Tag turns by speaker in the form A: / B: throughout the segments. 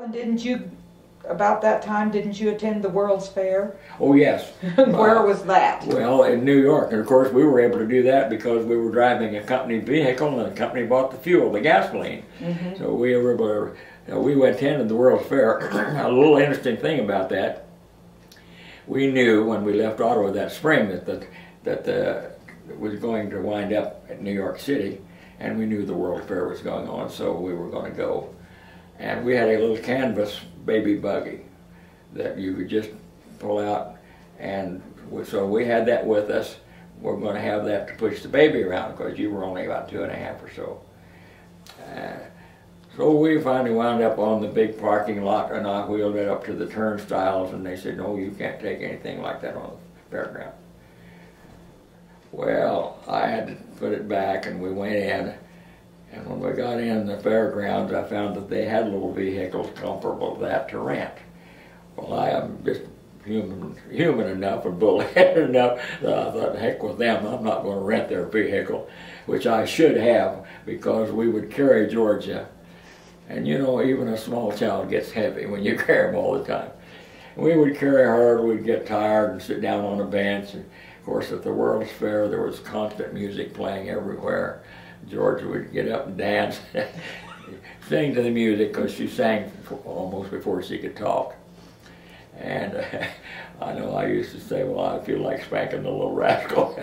A: And didn't you, about that time, didn't you attend the World's Fair?
B: Oh, yes.
A: Where was that?
B: Well, in New York. And of course, we were able to do that because we were driving a company vehicle and the company bought the fuel, the gasoline. So we were able to, we attended the World's Fair. A little interesting thing about that, we knew when we left Ottawa that spring that it was going to wind up at New York City, and we knew the World Fair was going on, so we were going to go. And we had a little canvas baby buggy that you could just pull out, and so we had that with us. We're going to have that to push the baby around because you were only about 2.5 or so. So we finally wound up on the big parking lot, and I wheeled it up to the turnstiles, and they said, no, you can't take anything like that on the fairground. Well, I had to put it back, and we went in. And when we got in the fairgrounds, I found that they had little vehicles comparable to that to rent. Well, I am just human enough and bullheaded enough that I thought, heck with them, I'm not going to rent their vehicle, which I should have, because we would carry Georgia. And you know, even a small child gets heavy when you carry them all the time. We would carry her, we'd get tired and sit down on a bench. And of course, at the World's Fair, there was constant music playing everywhere. Georgia would get up and dance, sing to the music, because she sang almost before she could talk. And I know I used to say, well, I feel like spanking the little rascal,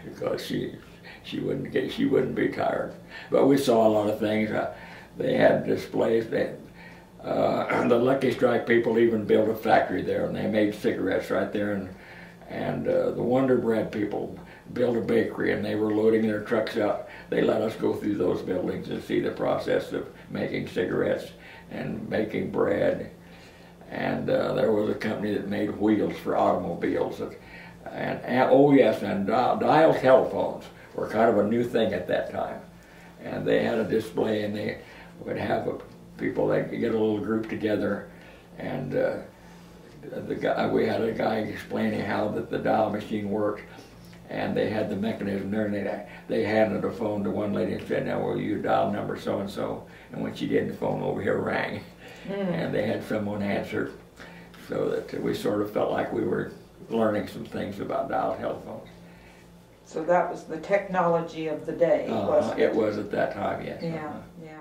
B: because she wouldn't be tired. But we saw a lot of things. They had displays. The Lucky Strike people even built a factory there, and they made cigarettes right there. And the Wonder Bread people built a bakery, and they were loading their trucks out. They let us go through those buildings and see the process of making cigarettes and making bread. And there was a company that made wheels for automobiles. And oh yes, and dial telephones were kind of a new thing at that time. And they had a display, and they would have people, they'd get a little group together, and we had a guy explaining how the dial machine worked, and they had the mechanism there, and they handed a phone to one lady and said, now will you dial number so-and-so, and when she did, the phone over here rang, and they had someone answer, so that we sort of felt like we were learning some things about dial telephones.
A: So that was the technology of the day, wasn't it?
B: It was at that time, yes.
A: Yeah, yeah.